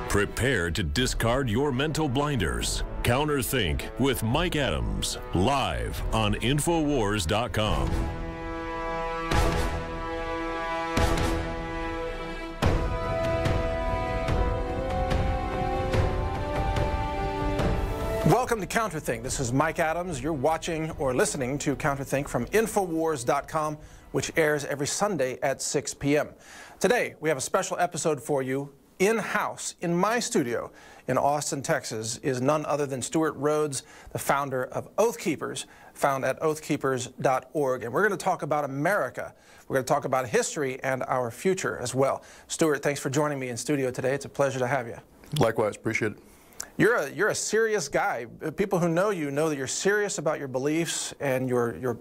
Prepare to discard your mental blinders. CounterThink with Mike Adams, live on Infowars.com. Welcome to CounterThink. This is Mike Adams. You're watching or listening to CounterThink from Infowars.com, which airs every Sunday at 6 p.m. Today, we have a special episode for you. In-house, in my studio in Austin, Texas, is none other than Stewart Rhodes, the founder of Oath Keepers, found at oathkeepers.org. And we're going to talk about America. We're going to talk about history and our future as well. Stewart, thanks for joining me in studio today. It's a pleasure to have you. Likewise, appreciate it. You're a serious guy. People who know you know that you're serious about your beliefs and your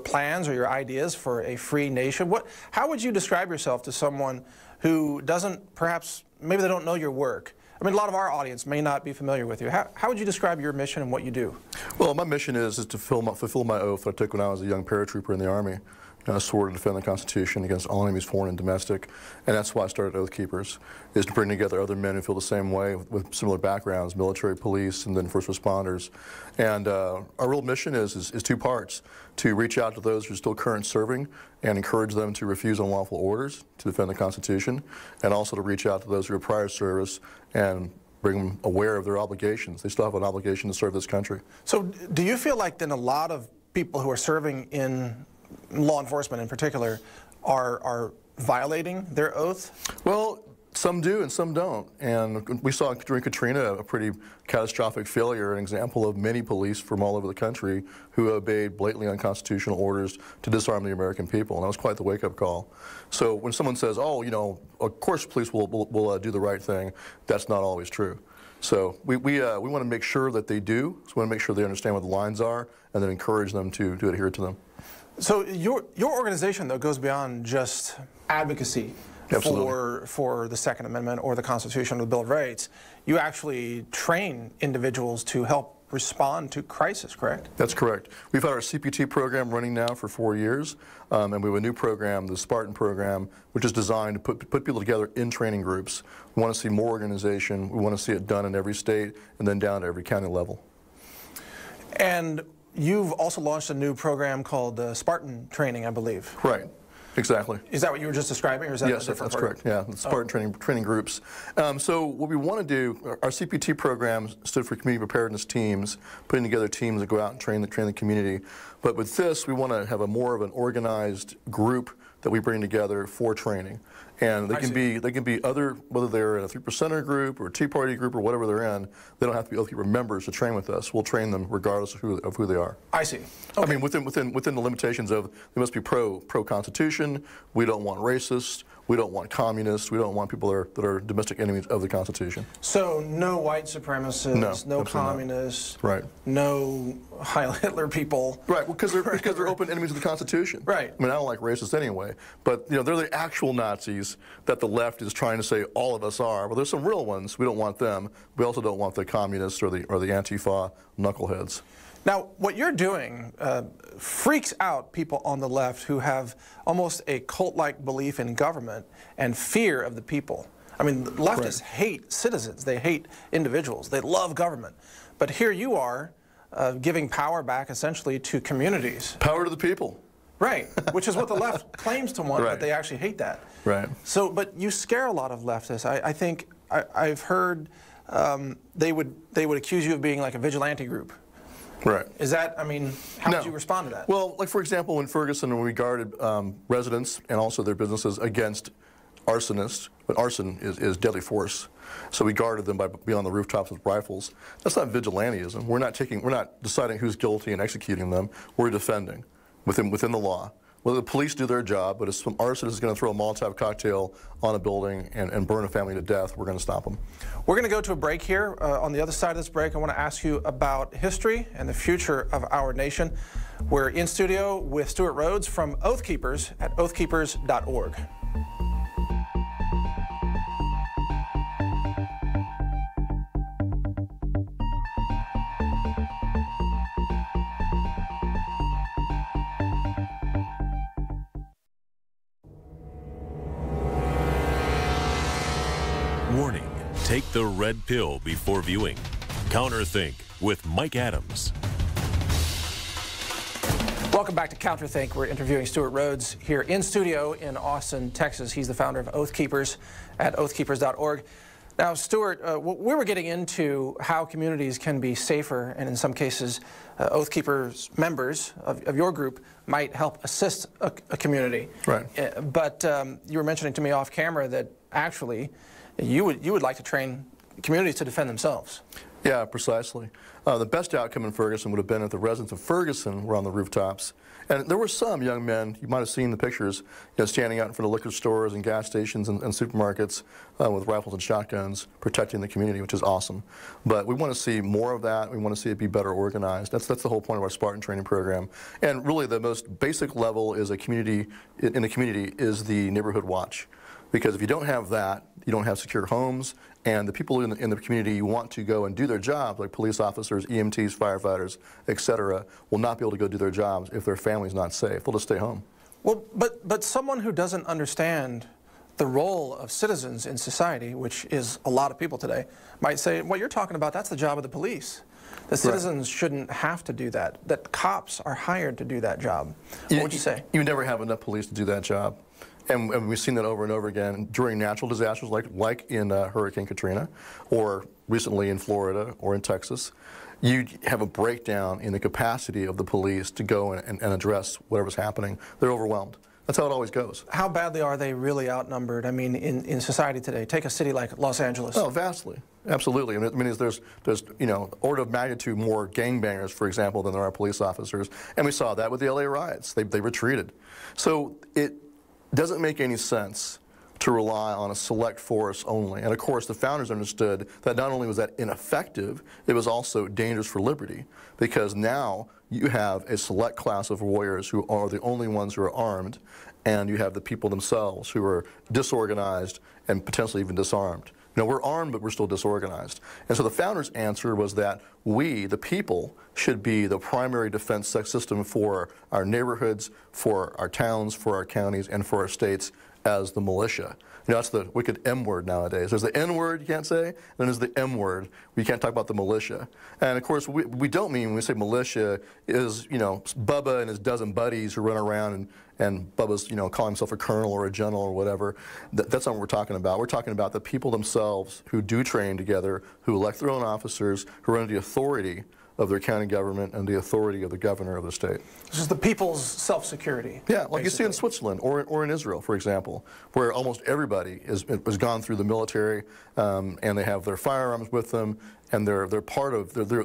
plans or your ideas for a free nation. How would you describe yourself to someone who doesn't, perhaps, maybe they don't know your work? I mean, a lot of our audience may not be familiar with you. How would you describe your mission and what you do? Well, my mission is to fulfill my oath I took when I was a young paratrooper in the Army. I swore to defend the Constitution against all enemies, foreign and domestic, and that's why I started Oath Keepers, is to bring together other men who feel the same way with similar backgrounds, military, police, and then first responders. And our real mission is two parts: to reach out to those who are still current serving and encourage them to refuse unlawful orders to defend the Constitution, and also to reach out to those who are prior service and bring them aware of their obligations. They still have an obligation to serve this country. So do you feel like then a lot of people who are serving in law enforcement in particular are violating their oath? Well, some do and some don't. And we saw during Katrina a pretty catastrophic failure, an example of many police from all over the country who obeyed blatantly unconstitutional orders to disarm the American people. And that was quite the wake-up call. So when someone says, oh, you know, of course police will do the right thing, that's not always true. So we want to make sure that they do. So we want to make sure they understand what the lines are and then encourage them to adhere to them. So your organization, though, goes beyond just advocacy for the Second Amendment or the Constitution or the Bill of Rights. You actually train individuals to help respond to crisis, correct? That's correct. We've had our CPT program running now for 4 years, and we have a new program, the Spartan program, which is designed to put people together in training groups. We want to see more organization. We want to see it done in every state and then down to every county level. And you've also launched a new program called Spartan Training, I believe. Right. Exactly. Is that what you were just describing, or is that yes, a different that's program? correct. Yeah, the Spartan training groups. So what we want to do, our CPT program stood for Community Preparedness Teams, putting together teams that go out and train the community. But with this, we want to have more of an organized group that we bring together for training. And they can be other, whether they're in a 3%er group or a Tea Party group or whatever they're in, they don't have to be Oath Keeper members to train with us. We'll train them regardless of who they are. I see. Okay. I mean, within the limitations of they must be pro-Constitution. We don't want racists. We don't want communists. We don't want people that are domestic enemies of the Constitution. So no white supremacists, no communists, right? No Heil Hitler people, right? Well, because they're open enemies of the Constitution, right? I mean, I don't like racists anyway, but you know, they're the actual Nazis that the left is trying to say all of us are. Well, there's some real ones. We don't want them. We also don't want the communists or the Antifa knuckleheads. Now, what you're doing freaks out people on the left who have almost a cult-like belief in government and fear of the people. I mean, leftists hate citizens. They hate individuals. They love government. But here you are giving power back essentially to communities. Power to the people. Right, which is what the left claims to want, but they actually hate that. Right. So, but you scare a lot of leftists. I think I've heard they would accuse you of being like a vigilante group. Right. Is that, I mean, how would you respond to that? Well, like for example, in Ferguson, when we guarded residents and also their businesses against arsonists, but arson is deadly force. So we guarded them by being on the rooftops with rifles. That's not vigilantism. We're not deciding who's guilty and executing them. We're defending within the law. Well, the police do their job, but if some arsonist is going to throw a Molotov cocktail on a building and burn a family to death, we're going to stop them. We're going to go to a break here. On the other side of this break, I want to ask you about history and the future of our nation. We're in studio with Stewart Rhodes from Oath Keepers at oathkeepers.org. Warning, Take the red pill before viewing. CounterThink with Mike Adams. Welcome back to CounterThink. We're interviewing Stewart Rhodes here in studio in Austin, Texas. He's the founder of Oath Keepers at oathkeepers.org. Now, Stewart, we were getting into how communities can be safer, and in some cases, Oath Keepers members of your group might help assist a community. Right. But you were mentioning to me off camera that actually you would like to train communities to defend themselves. Yeah, precisely. The best outcome in Ferguson would have been if the residents of Ferguson were on the rooftops. And there were some young men, you might have seen the pictures, standing out in front of liquor stores and gas stations and supermarkets with rifles and shotguns protecting the community, which is awesome. But we want to see more of that. We want to see it be better organized. That's the whole point of our Spartan training program. And really the most basic level is in the community is the neighborhood watch. Because if you don't have that, you don't have secure homes, and the people in the community want to go and do their jobs, like police officers, EMTs, firefighters, etc., will not be able to go do their jobs if their family's not safe. They'll just stay home. Well, but someone who doesn't understand the role of citizens in society, which is a lot of people today, might say, what you're talking about, that's the job of the police. The citizens shouldn't have to do that, that cops are hired to do that job. What would you say? You never have enough police to do that job. And we've seen that over and over again during natural disasters like in Hurricane Katrina, or recently in Florida or in Texas. You have a breakdown in the capacity of the police to go and address whatever's happening. They're overwhelmed. That's how it always goes. How badly are they really outnumbered? I mean, in society today, take a city like Los Angeles. Oh, vastly. Absolutely. I mean, there's order of magnitude more gangbangers, for example, than there are police officers. And we saw that with the LA riots. They retreated. So it doesn't make any sense to rely on a select force only. And of course, the founders understood that not only was that ineffective, it was also dangerous for liberty, because now you have a select class of warriors who are the only ones who are armed, and you have the people themselves who are disorganized and potentially even disarmed. We're armed, but we're still disorganized. And so the founders' answer was that we, the people, should be the primary defense system for our neighborhoods, for our towns, for our counties, and for our states as the militia. That's the wicked M word nowadays. There's the N word you can't say, then there's the M word. We can't talk about the militia. And of course, we don't mean when we say militia is, Bubba and his dozen buddies who run around and Bubba's, calling himself a colonel or a general or whatever. That's not what we're talking about. We're talking about the people themselves who do train together, who elect their own officers, who are under the authority of their county government and the authority of the governor of the state. This is the people's self-security. Yeah, like you see in Switzerland or in Israel, for example, where almost everybody has gone through the military and they have their firearms with them, and they're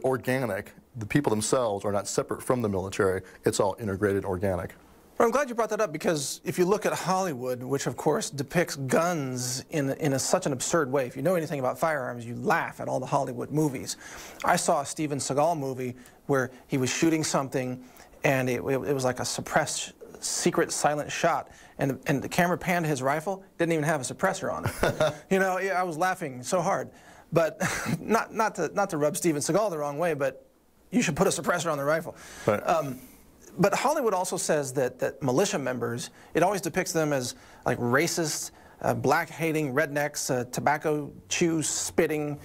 organic. The people themselves are not separate from the military. It's all integrated, organic. Well, I'm glad you brought that up, because if you look at Hollywood, which of course depicts guns in such an absurd way, if you know anything about firearms, you laugh at all the Hollywood movies. I saw a Steven Seagal movie where he was shooting something, and it was like a suppressed, secret, silent shot, and the camera panned his rifle, didn't even have a suppressor on it. I was laughing so hard. But not to rub Steven Seagal the wrong way, but you should put a suppressor on the rifle. Right. But Hollywood also says that militia members, it always depicts them as like racist, black-hating rednecks, tobacco chew-spitting,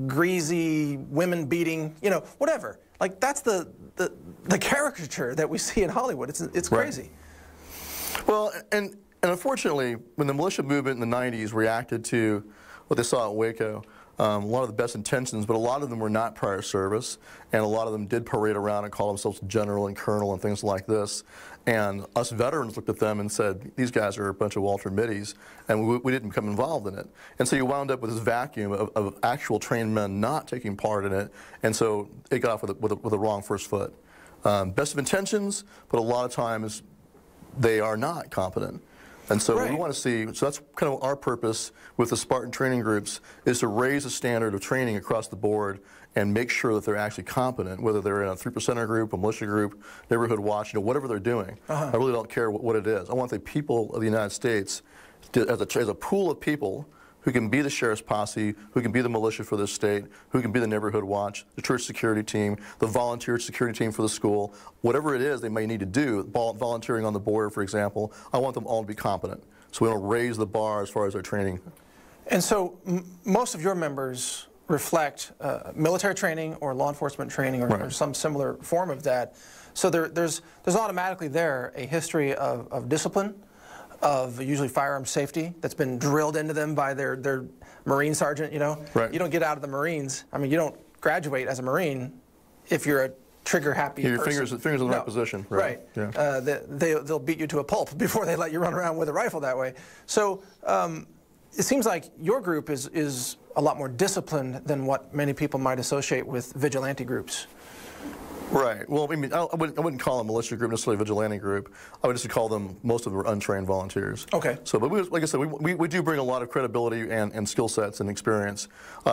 greasy, women-beating, whatever. Like that's the caricature that we see in Hollywood. It's crazy. Right. Well, and unfortunately, when the militia movement in the 90s reacted to what they saw at Waco, a lot of the best intentions, but a lot of them were not prior service, and a lot of them did parade around and call themselves general and colonel and things like this. And us veterans looked at them and said, these guys are a bunch of Walter Middies, and we didn't become involved in it. And so you wound up with this vacuum of actual trained men not taking part in it, and so it got off with a wrong first foot. Best of intentions, but a lot of times they are not competent. And so we want to see, so that's kind of our purpose with the Spartan training groups, is to raise the standard of training across the board and make sure that they're actually competent, whether they're in a 3%er group, a militia group, neighborhood watch, whatever they're doing. I really don't care what it is. I want the people of the United States as a pool of people who can be the sheriff's posse, who can be the militia for this state, who can be the neighborhood watch, the church security team, the volunteer security team for the school, whatever it is they may need to do, volunteering on the border, for example. I want them all to be competent. So we want to raise the bar as far as our training. And so most of your members reflect military training or law enforcement training or some similar form of that. So there's automatically there a history of discipline, of usually firearm safety that's been drilled into them by their Marine sergeant, you know. Right. You don't get out of the Marines. I mean, you don't graduate as a Marine if you're a trigger-happy person. Your fingers in the right position. Right. Yeah. They'll beat you to a pulp before they let you run around with a rifle that way. So it seems like your group is a lot more disciplined than what many people might associate with vigilante groups. Right. Well, I mean, I wouldn't call them a militia group, necessarily a vigilante group. I would just call them, most of them are untrained volunteers. Okay. So, but like I said, we do bring a lot of credibility and skill sets and experience.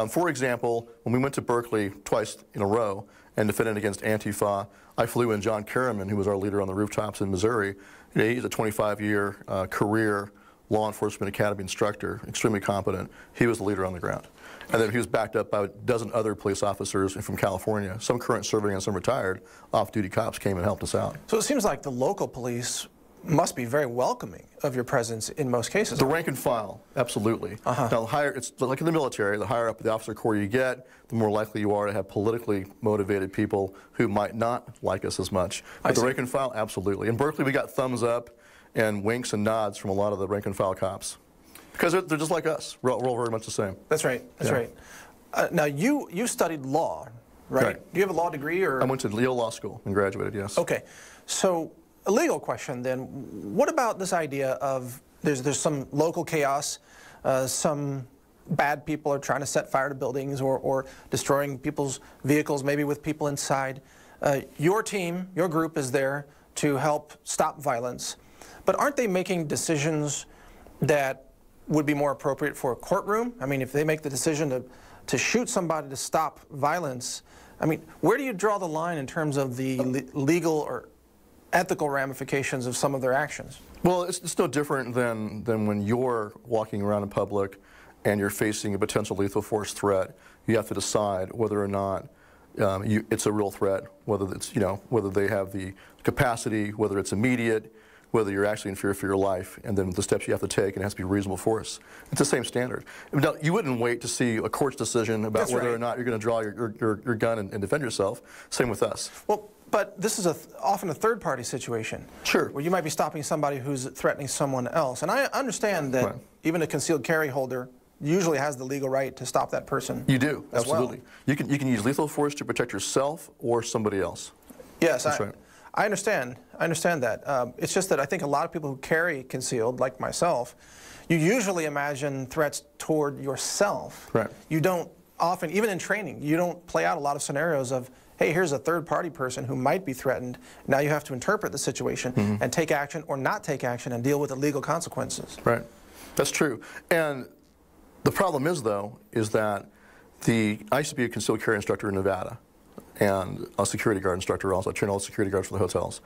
For example, when we went to Berkeley twice in a row and defended against Antifa, I flew in John Kerriman, who was our leader on the rooftops in Missouri. You know, he's a 25-year career law enforcement academy instructor, extremely competent. He was the leader on the ground. And then he was backed up by a dozen other police officers from California, some current serving and some retired. Off-duty cops came and helped us out. So it seems like the local police must be very welcoming of your presence in most cases. The rank and file, absolutely. Now, the higher, it's like in the military, the higher up the officer corps you get, the more likely you are to have politically motivated people who might not like us as much. But the rank and file, absolutely. In Berkeley, we got thumbs up and winks and nods from a lot of the rank and file cops. Because they're just like us. We're all very much the same. That's right. That's right. Now, you studied law, right? Do you have a law degree? Or? I went to Yale Law School and graduated, yes. Okay. So, a legal question then. What about this idea of there's some local chaos, some bad people are trying to set fire to buildings or destroying people's vehicles, maybe with people inside. Your team, your group is there to help stop violence. But aren't they making decisions that would be more appropriate for a courtroom? I mean, if they make the decision to shoot somebody to stop violence, I mean, where do you draw the line in terms of the legal or ethical ramifications of some of their actions? Well, it's no different than when you're walking around in public and you're facing a potential lethal force threat. You have to decide whether or not it's a real threat, whether it's, whether they have the capacity, whether it's immediate, whether you're actually in fear for your life, and then the steps you have to take, and it has to be reasonable force. It's the same standard. Now, you wouldn't wait to see a court's decision about whether or not you're going to draw your gun and defend yourself. Same with us. Well, but this is often a third-party situation. Sure. Where you might be stopping somebody who's threatening someone else. And I understand that even a concealed carry holder usually has the legal right to stop that person. You do, absolutely. Well. You can use lethal force to protect yourself or somebody else. Yes, that's right. I understand. I understand that. It's just that I think a lot of people who carry concealed, like myself, you usually imagine threats toward yourself. Right. You don't often, even in training, you don't play out a lot of scenarios of, hey, here's a third-party person who might be threatened. Now you have to interpret the situation and take action or not take action and deal with the legal consequences. Right. That's true. And the problem is, though, is that I used to be a concealed carry instructor in Nevada, and a security guard instructor also. I train all the security guards for the hotels.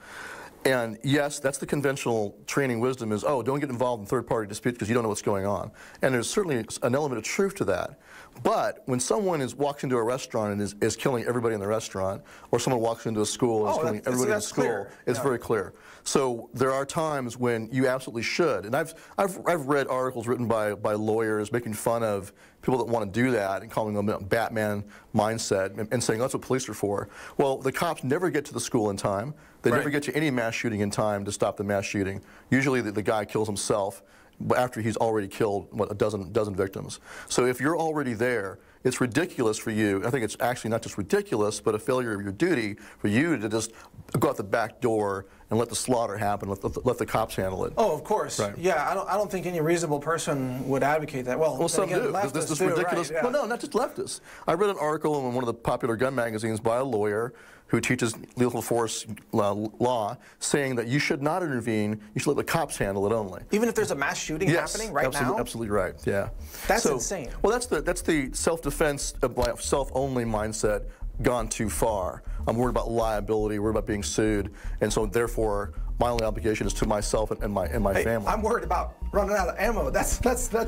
And yes, that's the conventional training wisdom is, oh, don't get involved in third-party disputes because you don't know what's going on. And there's certainly an element of truth to that. But when someone walks into a restaurant and is killing everybody in the restaurant, or someone walks into a school and is killing everybody in the school, it's very clear. So there are times when you absolutely should. And I've read articles written by lawyers making fun of people that want to do that and calling them a Batman mindset and saying that's what police are for. Well, the cops never get to the school in time. They never get to any mass shooting in time to stop the mass shooting. Usually the guy kills himself after he's already killed, what, a dozen victims. So if you're already there, it's ridiculous for you. I think it's actually not just ridiculous, but a failure of your duty for you to just go out the back door and let the slaughter happen, let the cops handle it. Oh, of course. Right. Yeah, I don't think any reasonable person would advocate that. Well some again, do. This is ridiculous. Right, yeah. Well, no, not just leftists. I read an article in one of the popular gun magazines by a lawyer who teaches lethal force law, saying that you should not intervene, you should let the cops handle it only. Even if there's a mass shooting happening right now? Absolutely right, yeah. That's insane. Well, that's the self-defense, self-only mindset gone too far. I'm worried about liability, worried about being sued, and so therefore my only obligation is to myself and my family. I'm worried about running out of ammo. That's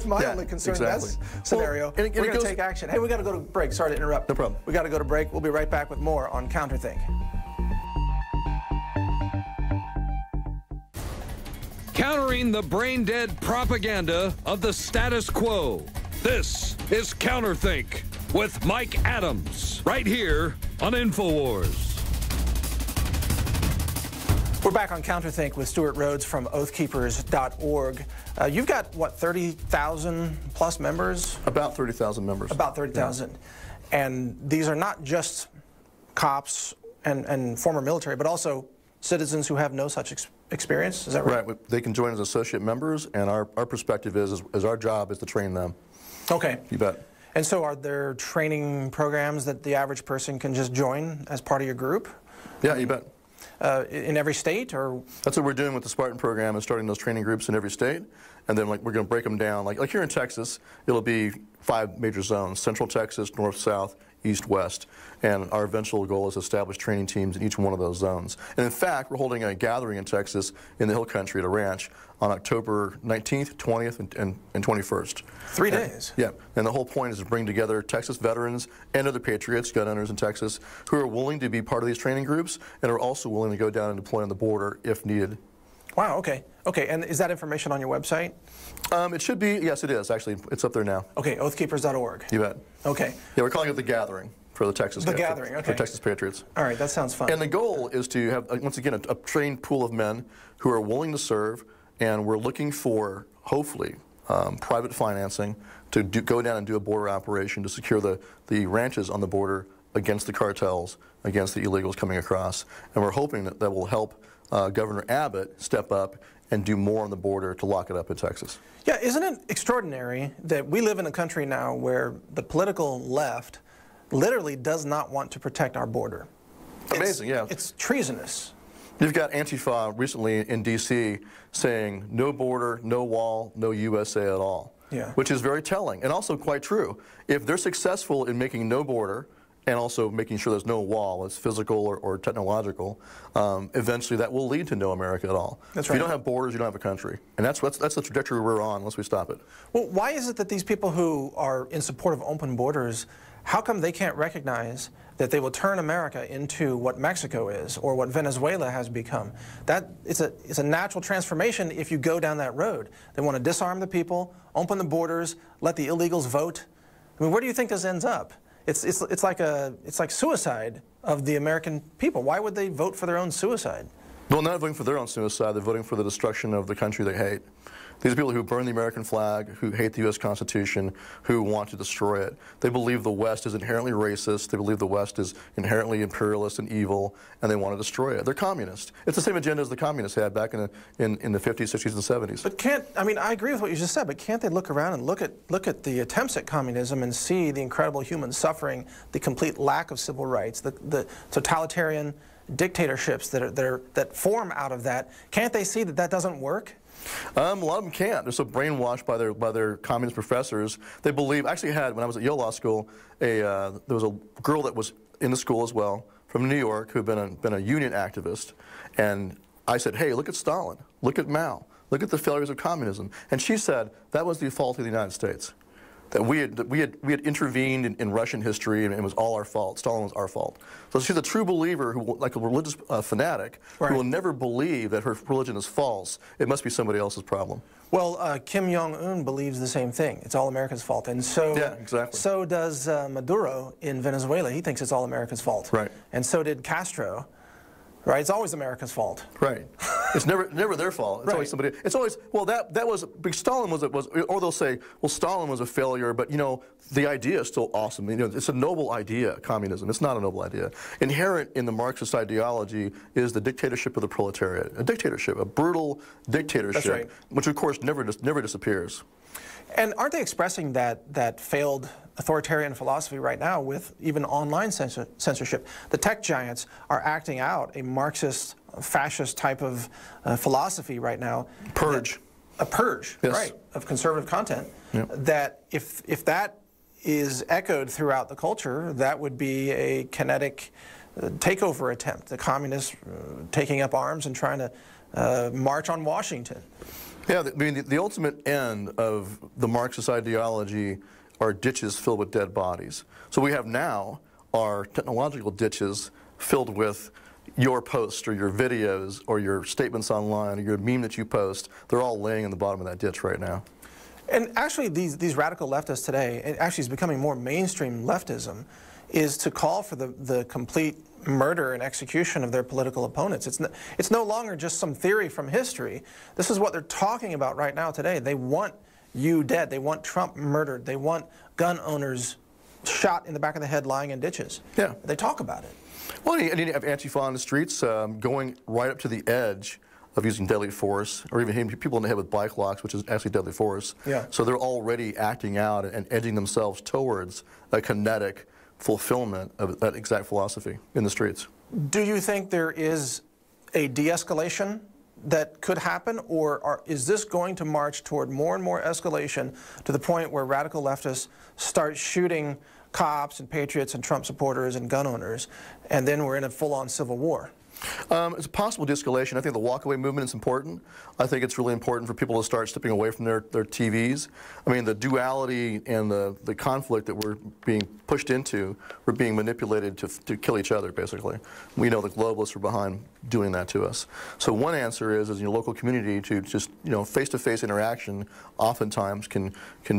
my only concern in that scenario. We're going to take action. Hey, we got to go to break. Sorry to interrupt. No problem. We got to go to break. We'll be right back with more on CounterThink. Countering the brain-dead propaganda of the status quo. This is CounterThink with Mike Adams, right here on InfoWars. We're back on CounterThink with Stewart Rhodes from oathkeepers.org. You've got, what, 30,000 plus members? About 30,000 members. About 30,000. Yeah. And these are not just cops and former military, but also citizens who have no such experience, is that right? Right. They can join as associate members, and our perspective is our job is to train them. Okay. You bet. And so are there training programs that the average person can just join as part of your group? Yeah, you bet. In every state, or? That's what we're doing with the Spartan program, is starting those training groups in every state, and then we're going to break them down. Like here in Texas, it'll be 5 major zones: Central Texas, North, South, East, West, and our eventual goal is to establish training teams in each one of those zones. And in fact, we're holding a gathering in Texas in the Hill Country at a ranch on October 19th, 20th, and 21st. 3 days. Yeah, and the whole point is to bring together Texas veterans and other patriots, gun owners in Texas, who are willing to be part of these training groups and are also willing to go down and deploy on the border if needed. Wow, okay. Okay, and is that information on your website? It should be, yes it is, actually. It's up there now. Okay, oathkeepers.org. You bet. Okay. Yeah, we're calling it the Gathering for the Texas. The Gathering, okay. For Texas Patriots. All right, that sounds fun. And the goal is to have, once again, a trained pool of men who are willing to serve, and we're looking for, hopefully, private financing to go down and do a border operation to secure the ranches on the border against the cartels, against the illegals coming across. And we're hoping that will help Governor Abbott step up and do more on the border to lock it up in Texas. Yeah, isn't it extraordinary that we live in a country now where the political left literally does not want to protect our border? Amazing, yeah. It's treasonous. You've got Antifa recently in D.C. saying no border, no wall, no USA at all, which is very telling and also quite true. If they're successful in making no border and also making sure there's no wall, it's physical or technological, eventually that will lead to no America at all. That's right. If you don't have borders, you don't have a country. And that's the trajectory we're on unless we stop it. Well, why is it that these people who are in support of open borders, how come they can't recognize that they will turn America into what Mexico is or what Venezuela has become? It's a natural transformation if you go down that road. They want to disarm the people, open the borders, let the illegals vote. I mean, where do you think this ends up? It's like suicide of the American people. Why would they vote for their own suicide? Well, not voting for their own suicide, they're voting for the destruction of the country they hate. These are people who burn the American flag, who hate the U.S. Constitution, who want to destroy it. They believe the West is inherently racist, they believe the West is inherently imperialist and evil, and they want to destroy it. They're communist. It's the same agenda as the communists had back in the 50s, 60s, and 70s. But I mean, I agree with what you just said, but can't they look around and look at the attempts at communism and see the incredible human suffering, the complete lack of civil rights, the totalitarian dictatorships that form out of that? Can't they see that that doesn't work? A lot of them can't. They're so brainwashed by their communist professors. They believe. I actually had, when I was at Yale Law School, there was a girl that was in the school as well from New York who had been a union activist, and I said, "Hey, look at Stalin, look at Mao, look at the failures of communism," and she said that was the fault of the United States. That we had intervened in Russian history, and it was all our fault. Stalin was our fault. So she's a true believer, who, like a religious fanatic, who will never believe that her religion is false. It must be somebody else's problem. Well, Kim Jong-un believes the same thing. It's all America's fault, and so so does Maduro in Venezuela. He thinks it's all America's fault. Right. And so did Castro. Right. It's always America's fault. Right. It's never their fault. It's always somebody. It's always, well, that was, because Stalin was, or they'll say, well, Stalin was a failure, but you know, the idea is still awesome. You know, it's a noble idea, communism. It's not a noble idea. Inherent in the Marxist ideology is the dictatorship of the proletariat. A dictatorship, a brutal dictatorship, which of course never disappears. And aren't they expressing that failed authoritarian philosophy right now with even online censorship? The tech giants are acting out a Marxist, fascist type of philosophy right now. Purge. A purge, right, of conservative content. Yep. That if that is echoed throughout the culture, that would be a kinetic takeover attempt. The communists taking up arms and trying to march on Washington. Yeah, I mean, the ultimate end of the Marxist ideology are ditches filled with dead bodies. So we have now our technological ditches filled with your posts or your videos or your statements online or your meme that you post. They're all laying in the bottom of that ditch right now. And actually, these radical leftists today, it actually is becoming more mainstream leftism, is to call for the complete murder and execution of their political opponents. It's no longer just some theory from history. This is what they're talking about right now today. They want you dead. They want Trump murdered. They want gun owners shot in the back of the head lying in ditches. Yeah. They talk about it. Well, and you have Antifa on the streets going right up to the edge of using deadly force, or even hitting people in the head with bike locks, which is actually deadly force. Yeah. So they're already acting out and edging themselves towards a kinetic fulfillment of that exact philosophy in the streets. Do you think there is a de-escalation that could happen, or is this going to march toward more and more escalation to the point where radical leftists start shooting cops and patriots and Trump supporters and gun owners, and then we're in a full-on civil war? It's a possible de-escalation. I think the walkaway movement is important. I think it's really important for people to start stepping away from their TVs. I mean, the duality and the conflict that we're being pushed into, we're being manipulated to kill each other, basically. We know the globalists are behind doing that to us. So one answer is in your local community to just, face-to-face interaction oftentimes can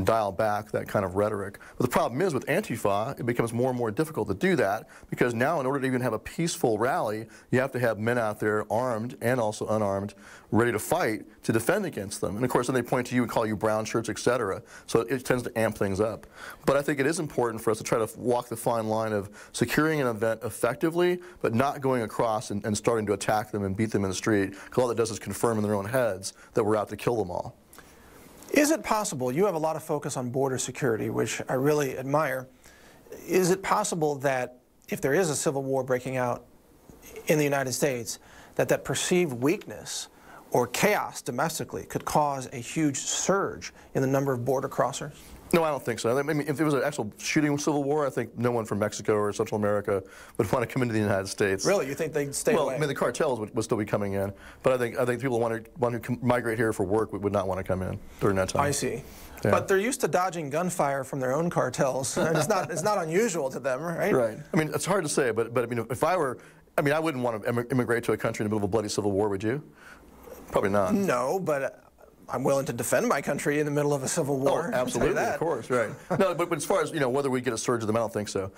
dial back that kind of rhetoric. But the problem is with Antifa, it becomes more and more difficult to do that, because now in order to even have a peaceful rally, you have to have men out there armed and also unarmed, ready to fight to defend against them. And of course, then they point to you and call you brown shirts, etc. So it tends to amp things up. But I think it is important for us to try to walk the fine line of securing an event effectively, but not going across and starting to attack them and beat them in the street, because all that does is confirm in their own heads that we're out to kill them all. Is it possible, you have a lot of focus on border security, which I really admire, is it possible that if there is a civil war breaking out in the United States, that perceived weakness or chaos domestically could cause a huge surge in the number of border crossers? No, I don't think so. I mean, if there was an actual shooting civil war, I think no one from Mexico or Central America would want to come into the United States. Really? You think they'd stay away? Well, I mean, the cartels would still be coming in, but I think people who migrate here for work would not want to come in during that time. I see. Yeah. But they're used to dodging gunfire from their own cartels. It's not unusual to them, right? Right. I mean, it's hard to say, but I mean, if I were, I wouldn't want to immigrate to a country in the middle of a bloody civil war, would you? Probably not. No, but I'm willing to defend my country in the middle of a civil war. Oh, absolutely, of course, right. No, but as far as whether we get a surge of them, I don't think so.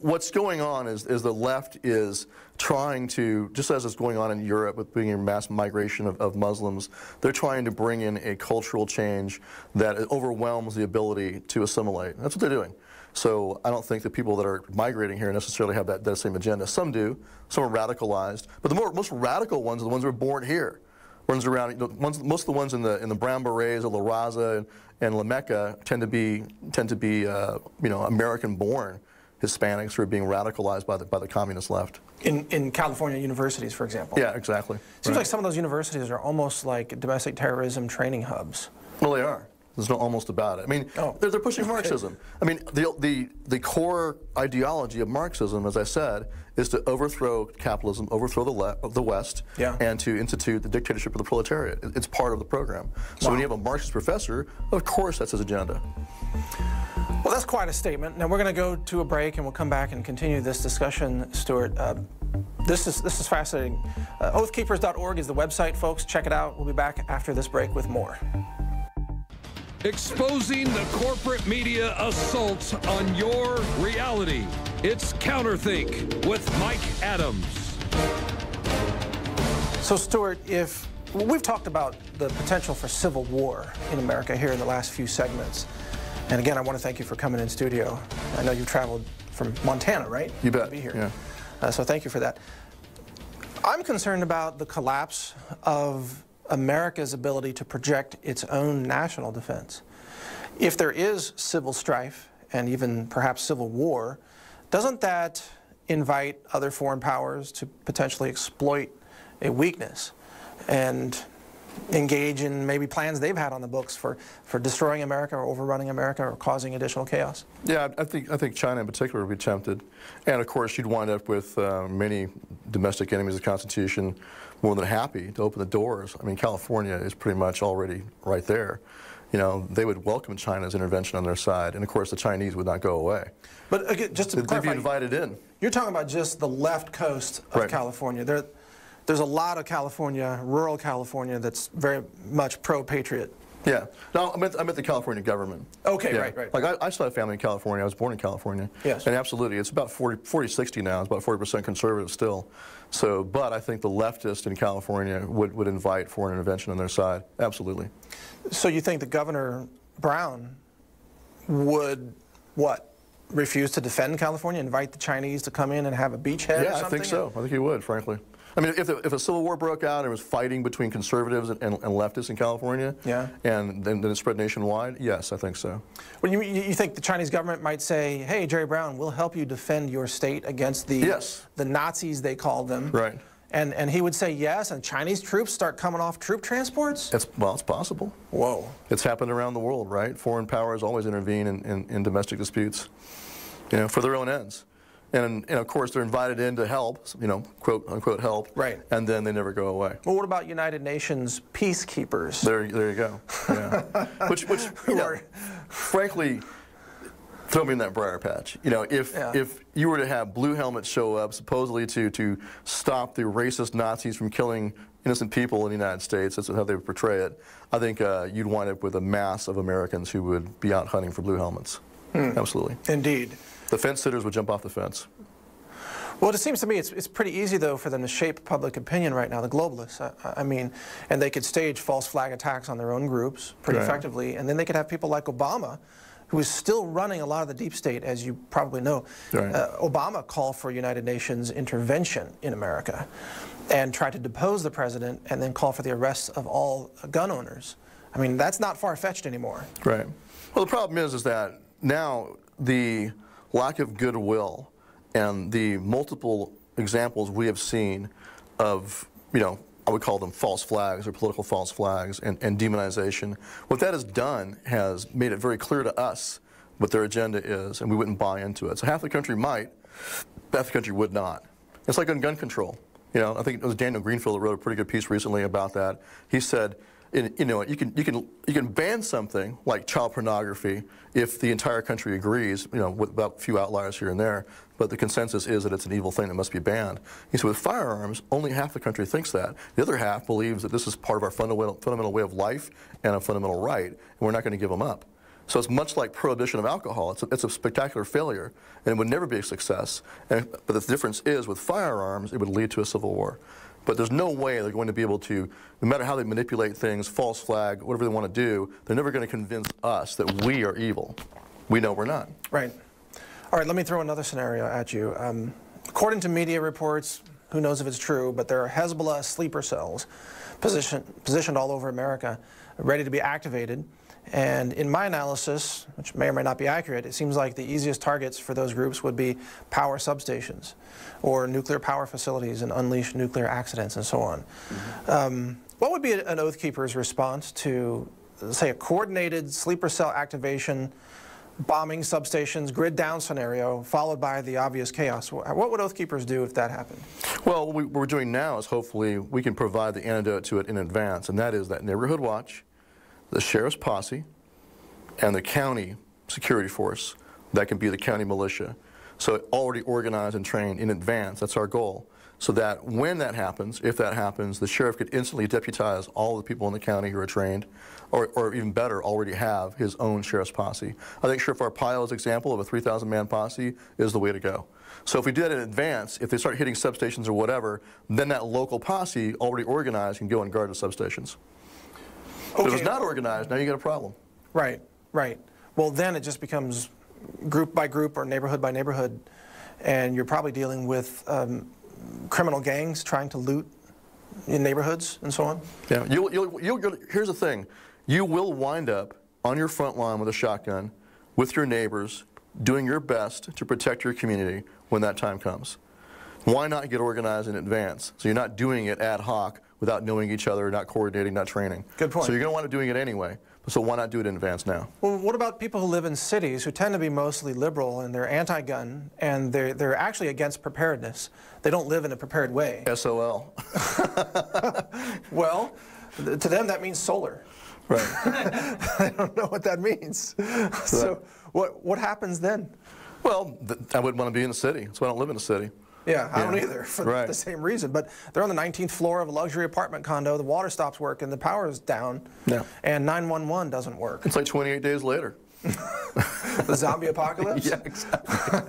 What's going on is the left is trying to, just as is going on in Europe with being a mass migration of Muslims, they're trying to bring in a cultural change that overwhelms the ability to assimilate. That's what they're doing. So I don't think the people that are migrating here necessarily have that same agenda. Some do. Some are radicalized. But the most radical ones are the ones that were born here. Ones around, most of the ones in the Brown Berets, or La Raza and La Mecca tend to be American-born Hispanics who are being radicalized by the communist left. In California universities, for example. Yeah, exactly. Seems like some of those universities are almost like domestic terrorism training hubs. Well, they are. There's no almost about it. I mean, they're pushing Marxism. I mean, the core ideology of Marxism, as I said, is to overthrow capitalism, overthrow the West, and to institute the dictatorship of the proletariat. It's part of the program. So when you have a Marxist professor, of course that's his agenda. Well, that's quite a statement. Now we're going to go to a break, and we'll come back and continue this discussion, Stewart. This is fascinating. Oathkeepers.org is the website, folks. Check it out. We'll be back after this break with more. Exposing the corporate media assaults on your reality. It's CounterThink with Mike Adams. So, Stewart, if we've talked about the potential for civil war in America here in the last few segments, and again, I want to thank you for coming in studio. I know you traveled from Montana, right? You bet. To be here. Yeah. So thank you for that. I'm concerned about the collapse of America's ability to project its own national defense. If there is civil strife and even perhaps civil war, doesn't that invite other foreign powers to potentially exploit a weakness and engage in maybe plans they've had on the books for destroying America or overrunning America or causing additional chaos? Yeah, I think China in particular would be tempted. And of course you'd wind up with many domestic enemies of the Constitution more than happy to open the doors. I mean, California is pretty much already right there. They would welcome China's intervention on their side, and of course the Chinese would not go away. But again, just to clarify, they'd be invited in. You're talking about just the left coast of California. There's a lot of California, rural California, that's very much pro-patriot. Yeah. No, I meant the California government. Okay, yeah. right. Like I still have family in California. I was born in California. Yes. And absolutely, it's about 40-60 now. It's about 40% conservative still. So, but I think the leftists in California would invite foreign intervention on their side. Absolutely. So you think that Governor Brown would, what, refuse to defend California, invite the Chinese to come in and have a beachhead or something? Yeah, I think so. I think he would, frankly. I mean, if a civil war broke out and there was fighting between conservatives and leftists in California, yeah, and then it spread nationwide, yes, I think so. Well, you think the Chinese government might say, hey, Jerry Brown, we'll help you defend your state against the Nazis, they called them. Right. And he would say yes, and Chinese troops start coming off troop transports? Well, it's possible. Whoa. It's happened around the world, right? Foreign powers always intervene in domestic disputes, you know, for their own ends. And of course, they're invited in to help, you know, quote unquote help. Right. And then they never go away. Well, what about United Nations peacekeepers? There you go. Yeah. which you know, frankly, throw me in that briar patch. You know, if you were to have blue helmets show up supposedly to stop the racist Nazis from killing innocent people in the United States, that's how they would portray it, I think you'd wind up with a mass of Americans who would be out hunting for blue helmets. Absolutely. Indeed. The fence sitters would jump off the fence. Well, it seems to me it's pretty easy, though, for them to shape public opinion right now, the globalists. I mean, and they could stage false flag attacks on their own groups pretty effectively, and then they could have people like Obama, who is still running a lot of the deep state, as you probably know. Right. Obama called for United Nations intervention in America and tried to depose the president and then call for the arrest of all gun owners. I mean, that's not far-fetched anymore. Right. Well, the problem is that now the lack of goodwill and the multiple examples we have seen of, you know, I would call them false flags or political false flags and demonization, what that has done has made it very clear to us what their agenda is, and we wouldn't buy into it. So half the country might, half the country would not. It's like on gun control. You know, I think it was Daniel Greenfield that wrote a pretty good piece recently about that. He said, you know, you can ban something like child pornography if the entire country agrees, you know, with about a few outliers here and there, but the consensus is that it's an evil thing that must be banned. He said with firearms, only half the country thinks that. The other half believes that this is part of our fundamental way of life and a fundamental right, and we're not going to give them up. So it's much like prohibition of alcohol. It's a spectacular failure, and it would never be a success. But the difference is with firearms, it would lead to a civil war. But there's no way they're going to be able to, no matter how they manipulate things, false flag, whatever they want to do, they're never going to convince us that we are evil. We know we're not. Right. All right, let me throw another scenario at you. According to media reports, who knows if it's true, but there are Hezbollah sleeper cells positioned all over America, ready to be activated. And in my analysis, which may or may not be accurate, it seems like the easiest targets for those groups would be power substations or nuclear power facilities and unleash nuclear accidents and so on. What would be an Oath Keeper's response to, say, a coordinated sleeper cell activation, bombing substations, grid down scenario, followed by the obvious chaos? What would Oath Keepers do if that happened? Well, what we're doing now is hopefully we can provide the antidote to it in advance, and that is that neighborhood watch, the sheriff's posse, and the county security force. That can be the county militia. So already organized and trained in advance. That's our goal. So that when that happens, if that happens, the sheriff could instantly deputize all the people in the county who are trained, or even better, already have his own sheriff's posse. I think Sheriff Arpaio's example of a 3,000-man posse is the way to go. So if we do that in advance, if they start hitting substations or whatever, then that local posse, already organized, can go and guard the substations. Okay. If it's not organized, now you got a problem. Right, right. Well, then it just becomes group by group or neighborhood by neighborhood, and you're probably dealing with criminal gangs trying to loot in neighborhoods and so on. Yeah, here's the thing. You will wind up on your front line with a shotgun with your neighbors doing your best to protect your community when that time comes. Why not get organized in advance? So you're not doing it ad hoc without knowing each other, not coordinating, not training. Good point. So you're going to wind up doing it anyway. So why not do it in advance now? Well, what about people who live in cities who tend to be mostly liberal and they're anti-gun and they're actually against preparedness? They don't live in a prepared way. SOL. Well, to them that means solar. Right. I don't know what that means. Right. So what happens then? Well, I wouldn't want to be in the city. That's why I don't live in the city. Yeah, I don't either for Right. the same reason. But they're on the 19th floor of a luxury apartment condo. The water stops working, the power's down, and 911 doesn't work. It's like 28 days later. The zombie apocalypse? Yeah, exactly.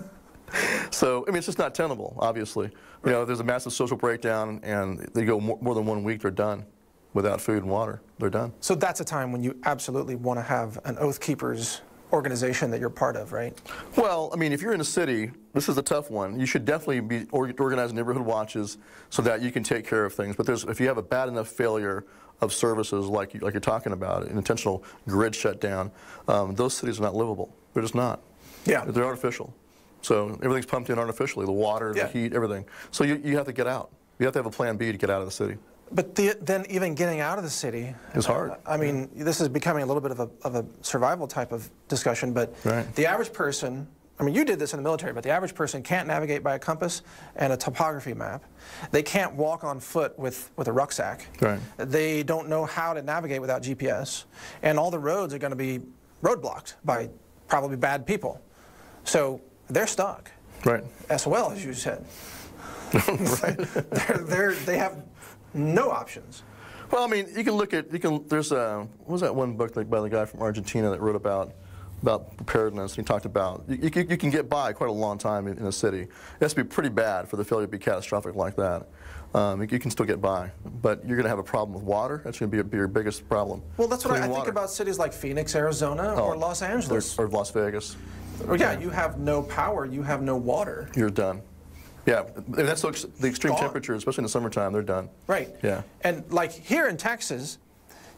So, I mean, it's just not tenable, obviously. You know, if there's a massive social breakdown and they go more than 1 week, they're done. Without food and water, they're done. So that's a time when you absolutely want to have an Oath Keepers organization that you're part of, right? Well, I mean, if you're in a city, this is a tough one. You should definitely be organizing neighborhood watches so that you can take care of things. But if you have a bad enough failure of services like you're talking about, an intentional grid shutdown, those cities are not livable. They're just not. Yeah. They're artificial. So everything's pumped in artificially, the water, the heat, everything. So you have to get out. You have to have a plan B to get out of the city. But then even getting out of the city is hard. I mean, this is becoming a little bit of a survival type of discussion, but the average person, I mean, you did this in the military, but the average person can't navigate by a compass and a topography map. They can't walk on foot with a rucksack. Right. They don't know how to navigate without GPS. And all the roads are going to be roadblocked by probably bad people. So they're stuck. Right. SOL, as you said. Right. They have no options. Well, I mean, you can look at, there's what was that one book by the guy from Argentina that wrote about preparedness. He talked about, you can get by quite a long time in a city. It has to be pretty bad for the failure to be catastrophic like that. You can still get by, but you're going to have a problem with water. That's going to be your biggest problem. Well, that's what I think about cities like Phoenix, Arizona, or Los Angeles. Or Las Vegas. Yeah, you have no power, you have no water. You're done. Yeah, and that's the extreme temperatures, especially in the summertime, they're done. Right. Yeah. And like here in Texas,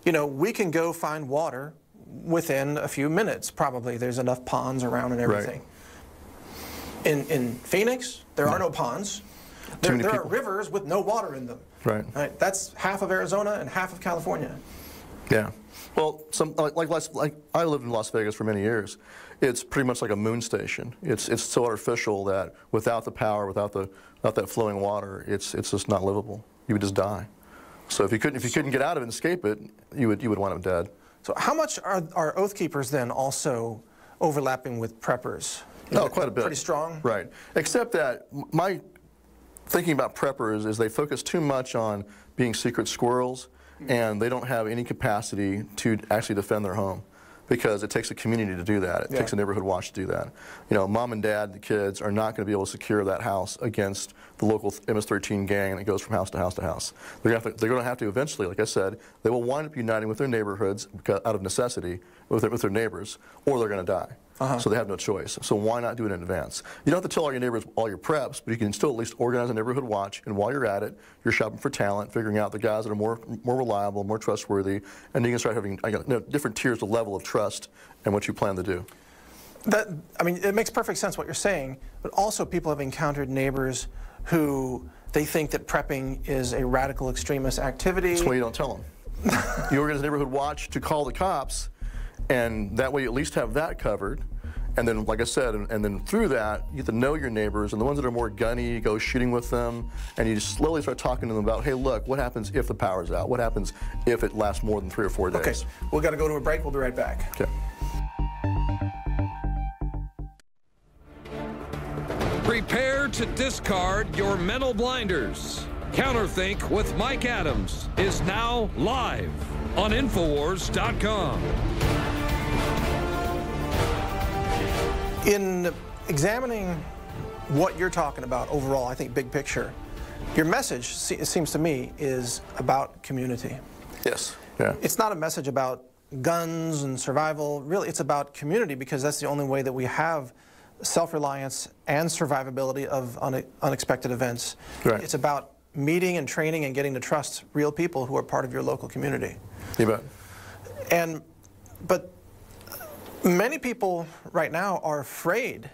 you know, we can go find water within a few minutes, probably. There's enough ponds around and everything. Right. In Phoenix, there are no ponds. There are rivers with no water in them. Right. Right. That's half of Arizona and half of California. Yeah. Well, like I lived in Las Vegas for many years. It's pretty much like a moon station. It's so artificial that without the power, without that flowing water, it's just not livable. You would just die. So if you couldn't get out of it and escape it, you would want them dead. So how much are Oath Keepers then also overlapping with preppers? Oh, quite a bit. Pretty strong? Right. Except that my thinking about preppers is they focus too much on being secret squirrels, and they don't have any capacity to actually defend their home, because it takes a community to do that. It takes a neighborhood watch to do that. You know, mom and dad, the kids, are not going to be able to secure that house against the local MS-13 gang that goes from house to house to house. They're going to have to eventually, like I said, they will wind up uniting with their neighborhoods out of necessity with their neighbors, or they're going to die. So they have no choice. So why not do it in advance? You don't have to tell all your neighbors all your preps, but you can still at least organize a neighborhood watch, and while you're at it, you're shopping for talent, figuring out the guys that are more reliable, more trustworthy, and you can start having different tiers of level of trust and what you plan to do. I mean, it makes perfect sense what you're saying, but also people have encountered neighbors who they think that prepping is a radical extremist activity. That's why you don't tell them. You organize a neighborhood watch to call the cops, and that way you at least have that covered. And then, like I said, and then through that, you get to know your neighbors, and the ones that are more gunny, you go shooting with them, and you just slowly start talking to them about, hey, look, what happens if the power's out? What happens if it lasts more than 3 or 4 days? Okay, we've got to go to a break. We'll be right back. Okay. Prepare to discard your mental blinders. CounterThink with Mike Adams is now live on Infowars.com. In examining what you're talking about overall, I think big picture, your message, it seems to me, is about community. Yes. Yeah. It's not a message about guns and survival. Really, it's about community, because that's the only way that we have self-reliance and survivability of unexpected events. Right. It's about meeting and training and getting to trust real people who are part of your local community. You bet. But many people right now are afraid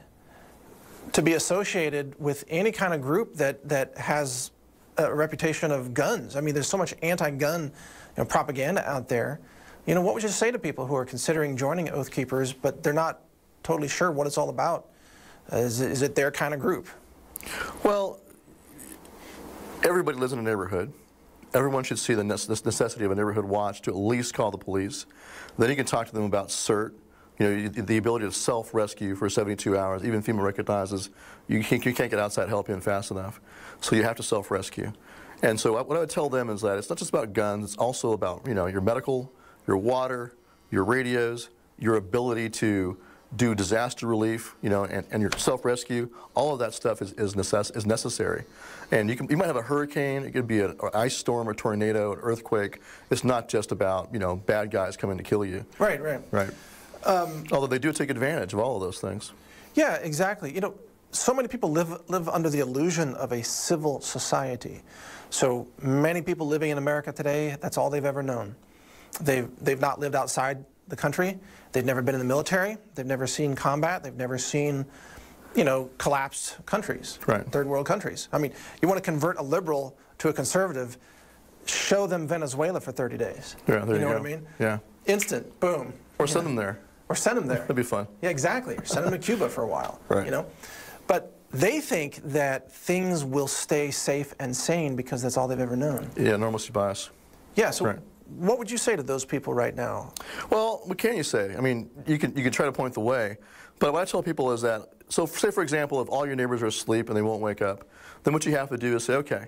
to be associated with any kind of group that has a reputation of guns. I mean, there's so much anti-gun propaganda out there. You know, what would you say to people who are considering joining Oath Keepers, but they're not totally sure what it's all about? Is it their kind of group? Well, everybody lives in a neighborhood. Everyone should see the necessity of a neighborhood watch to at least call the police. Then you can talk to them about CERT, the ability to self-rescue for 72 hours, even FEMA recognizes you can't get outside help in fast enough. So you have to self-rescue. And so what I would tell them is that it's not just about guns, it's also about your medical, your water, your radios, your ability to do disaster relief, and your self-rescue. All of that stuff is necessary. And you might have a hurricane, it could be an ice storm, a tornado, an earthquake. It's not just about bad guys coming to kill you. Right. Although they do take advantage of all of those things. Yeah, exactly. So many people live under the illusion of a civil society. So many people living in America today, that's all they've ever known. They've not lived outside the country. They've never been in the military. They've never seen combat. They've never seen, collapsed countries, third world countries. I mean, you want to convert a liberal to a conservative, show them Venezuela for 30 days. Yeah, there you go. What I mean? Yeah. Instant, boom. Or send them there. Or send them there. That'd be fun. Yeah, exactly. Or send them to Cuba for a while. Right. But they think that things will stay safe and sane because that's all they've ever known. Yeah, normalcy bias. Yeah, so what would you say to those people right now? Well, what can you say? I mean, you can try to point the way, but what I tell people is that, so say for example, if all your neighbors are asleep and they won't wake up, then what you have to do is say, okay,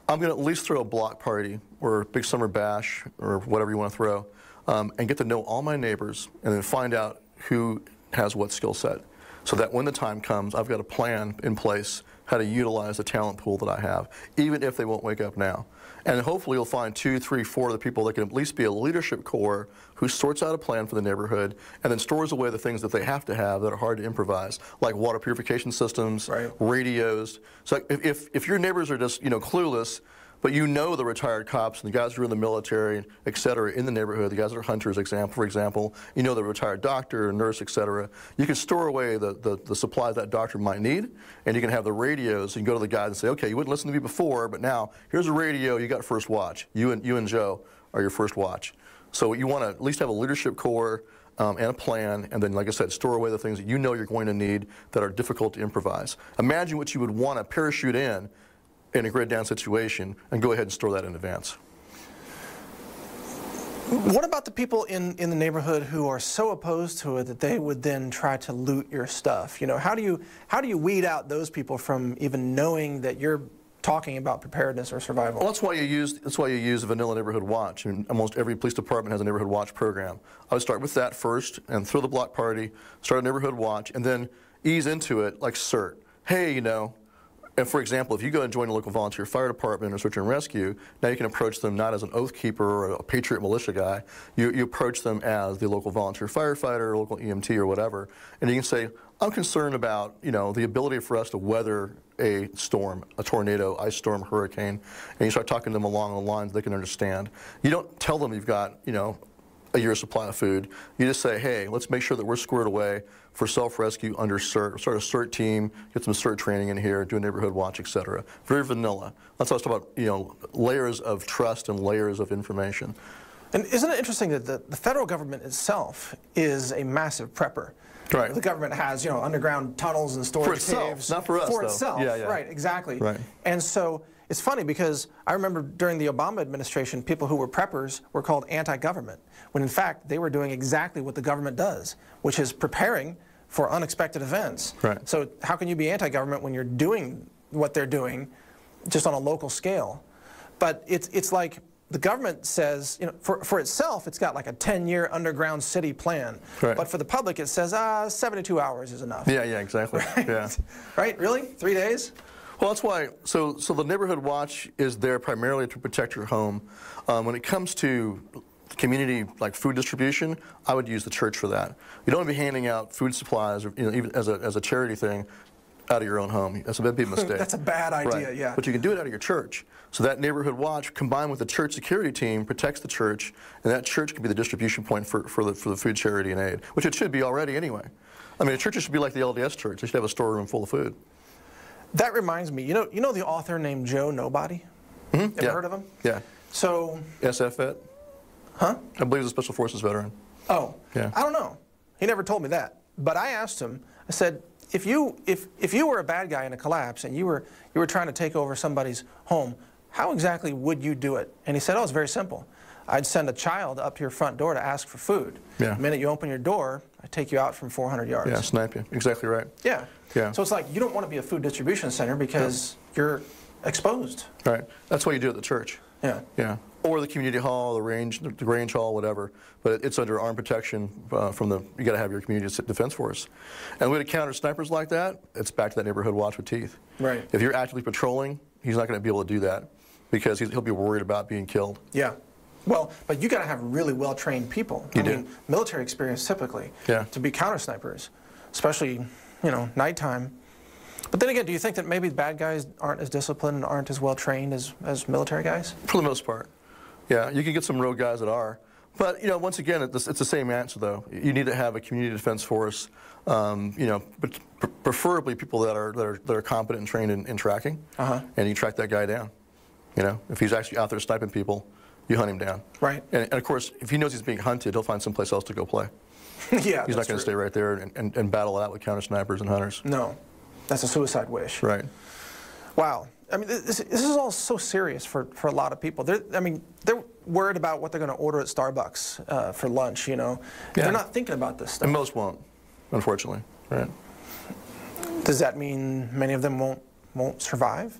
I'm going to at least throw a block party or a big summer bash or whatever you want to throw, and get to know all my neighbors and then find out who has what skill set, so that when the time comes, I've got a plan in place how to utilize the talent pool that I have, even if they won't wake up now. And hopefully you'll find 2, 3, 4 of the people that can at least be a leadership core who sorts out a plan for the neighborhood and then stores away the things that they have to have that are hard to improvise, like water purification systems, radios. So if your neighbors are just clueless, but the retired cops and the guys who are in the military, et cetera, in the neighborhood, the guys that are hunters, for example, the retired doctor, nurse, et cetera, you can store away the supplies that doctor might need, and you can have the radios, and you can go to the guys and say, okay, you wouldn't listen to me before, but now here's a radio, you got first watch. You and Joe are your first watch. So you want to at least have a leadership core and a plan, and then, like I said, store away the things that you're going to need that are difficult to improvise. Imagine what you would want to parachute in a grid down situation, and go ahead and store that in advance. What about the people in the neighborhood who are so opposed to it that they would then try to loot your stuff? How do you weed out those people from even knowing that you're talking about preparedness or survival? Well, that's why you use a vanilla neighborhood watch. I mean, almost every police department has a neighborhood watch program. I would start with that first and throw the block party, start a neighborhood watch, and then ease into it like CERT. Hey, and for example, if you go and join a local volunteer fire department or search and rescue, now you can approach them not as an oath keeper or a patriot militia guy. You approach them as the local volunteer firefighter or local EMT or whatever, and you can say, I'm concerned about the ability for us to weather a storm, a tornado, ice storm, hurricane, and you start talking to them along the lines they can understand. You don't tell them you've got a year's supply of food. You just say, hey, let's make sure that we're squared away for self-rescue under CERT. Start a CERT team, get some CERT training in here, do a neighborhood watch, et cetera. Very vanilla. That's what I was talking about, layers of trust and layers of information. And isn't it interesting that the federal government itself is a massive prepper? Right. The government has, underground tunnels and storage caves. For itself, not for us, For though. itself, yeah. Right, exactly. Right. And so it's funny because I remember during the Obama administration, people who were preppers were called anti-government, when in fact they were doing exactly what the government does, which is preparing for unexpected events. Right. So how can you be anti-government when you're doing what they're doing just on a local scale? But it's like the government says, for itself, it's got like a 10-year underground city plan. Right. But for the public, it says, 72 hours is enough. Yeah, exactly. Right? Yeah. Right? Really? 3 days? Well, that's why, so the neighborhood watch is there primarily to protect your home. When it comes to community, like food distribution, I would use the church for that. You don't want to be handing out food supplies, or, even as a charity thing, out of your own home. That'd be a mistake. That's a bad idea, right. Yeah. But you can do it out of your church. So that neighborhood watch, combined with the church security team, protects the church, and that church can be the distribution point for the food, charity, and aid, which it should be already anyway. I mean, churches should be like the LDS church. They should have a storeroom full of food. That reminds me, you know the author named Joe Nobody? Mm-hmm. Ever heard of him? Yeah. So. SF vet? Huh? I believe he's a Special Forces veteran. Oh. Yeah. I don't know. He never told me that. But I asked him, I said, if you were a bad guy in a collapse and you were trying to take over somebody's home, how exactly would you do it? And he said, oh, it's very simple. I'd send a child up to your front door to ask for food. Yeah. The minute you open your door, take you out from 400 yards. Yeah, snipe you. Exactly right. Yeah. Yeah. So it's like you don't want to be a food distribution center because you're exposed. Right. That's why you do it at the church. Yeah. Yeah. Or the community hall, the range hall, whatever. But it's under armed protection from the, you got to have your community defense force. And the way to counter snipers like that, it's back to that neighborhood watch with teeth. Right. If you're actively patrolling, he's not going to be able to do that because he'll be worried about being killed. Yeah. Well, but you got to have really well-trained people. You I do. mean, military experience typically. Yeah. To be counter snipers, especially, you know, nighttime. But then again, do you think that maybe bad guys aren't as disciplined and aren't as well trained as military guys? For the most part. Yeah, you can get some rogue guys that are. But, you know, once again, it's the same answer, though. You need to have a community defense force, you know, but preferably people that are competent and trained in tracking, and you track that guy down. You know, if he's actually out there sniping people, you hunt him down. Right. And of course, if he knows he's being hunted, he'll find someplace else to go play. Yeah, he's not going to stay right there and battle it out with counter snipers and hunters. No, that's a suicide wish. Right. Wow. I mean, this is all so serious for a lot of people. They're worried about what they're going to order at Starbucks for lunch, you know. Yeah. They're not thinking about this stuff. And most won't, unfortunately. Right. Does that mean many of them won't survive?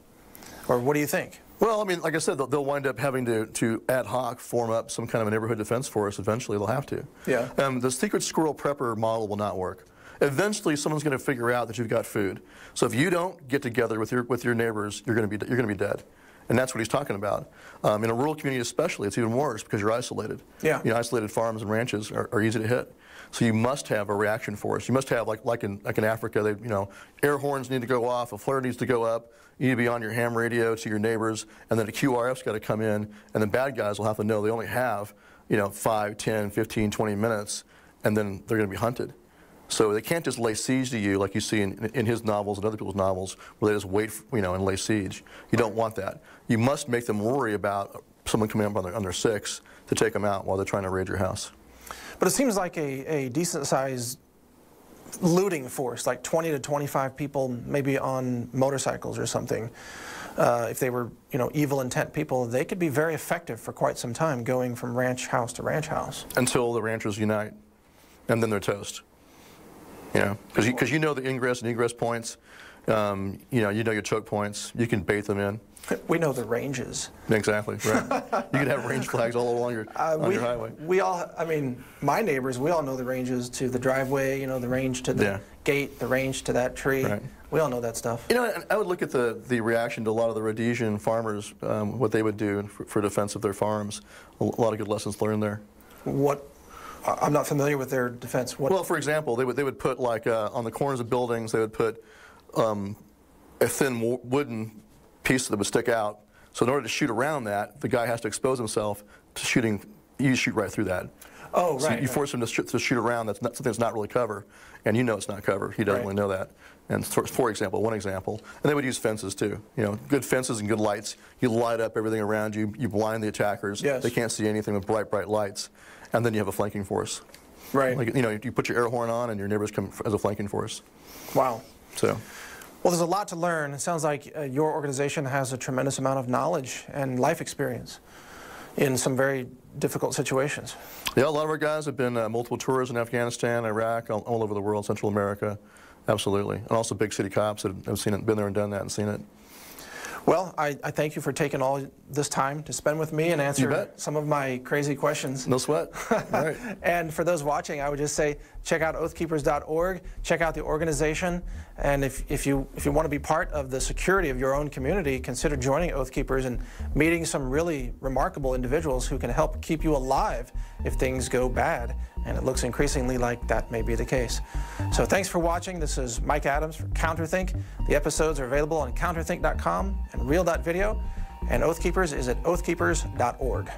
Or what do you think? Well, I mean, like I said, they'll wind up having to ad hoc form up some kind of a neighborhood defense force. Eventually, they'll have to. Yeah. The secret squirrel prepper model will not work. Eventually, someone's going to figure out that you've got food. So if you don't get together with your neighbors, you're going to be dead. And that's what he's talking about. In a rural community especially, it's even worse because you're isolated. Yeah. You know, isolated farms and ranches are easy to hit. So you must have a reaction force. You must have, like in Africa, you know, air horns need to go off, a flare needs to go up, you need to be on your ham radio to your neighbors, and then a QRF's got to come in, and the bad guys will have to know they only have, you know, 5, 10, 15, 20 minutes, and then they're going to be hunted. So they can't just lay siege to you like you see in his novels and other people's novels, where they just wait, you know, and lay siege. You don't want that. You must make them worry about someone coming up on their six to take them out while they're trying to raid your house. But it seems like a decent-sized looting force, like 20 to 25 people, maybe on motorcycles or something. If they were, you know, evil intent people, they could be very effective for quite some time, going from ranch house to ranch house. Until the ranchers unite, and then they're toast. You know, because you know the ingress and egress points. You know your choke points. You can bait them in. We know the ranges. Exactly, right. You can have range flags all along your highway. We all, I mean, my neighbors, we all know the ranges to the driveway, you know, the range to the gate, the range to that tree. Right. We all know that stuff. You know, I would look at the reaction to a lot of the Rhodesian farmers, what they would do for defense of their farms. A lot of good lessons learned there. What? I'm not familiar with their defense. What? Well, for example, they would put, like, on the corners of buildings, they would put a thin wooden piece that would stick out. So in order to shoot around that, the guy has to expose himself to shooting. You shoot right through that. Oh, right. So you force him to shoot around. That's not, something that's not really cover, and you know it's not cover. He doesn't really know that. And for example, one example, and they would use fences too. You know, good fences and good lights. You light up everything around you. You blind the attackers. Yes. They can't see anything with bright lights, and then you have a flanking force. Right. Like, you know, you put your air horn on, and your neighbors come as a flanking force. Wow. So. Well, there's a lot to learn. It sounds like your organization has a tremendous amount of knowledge and life experience in some very difficult situations. Yeah, a lot of our guys have been multiple tours in Afghanistan, Iraq, all over the world, Central America, absolutely. And also big city cops that have seen it, been there and done that and seen it. Well, I thank you for taking all this time to spend with me and answer some of my crazy questions. No sweat. All right. And for those watching, I would just say check out oathkeepers.org, check out the organization, and if you want to be part of the security of your own community, consider joining Oath Keepers and meeting some really remarkable individuals who can help keep you alive if things go bad. And it looks increasingly like that may be the case. So thanks for watching. This is Mike Adams for CounterThink. The episodes are available on counterthink.com and real.video. And Oath Keepers is at oathkeepers.org.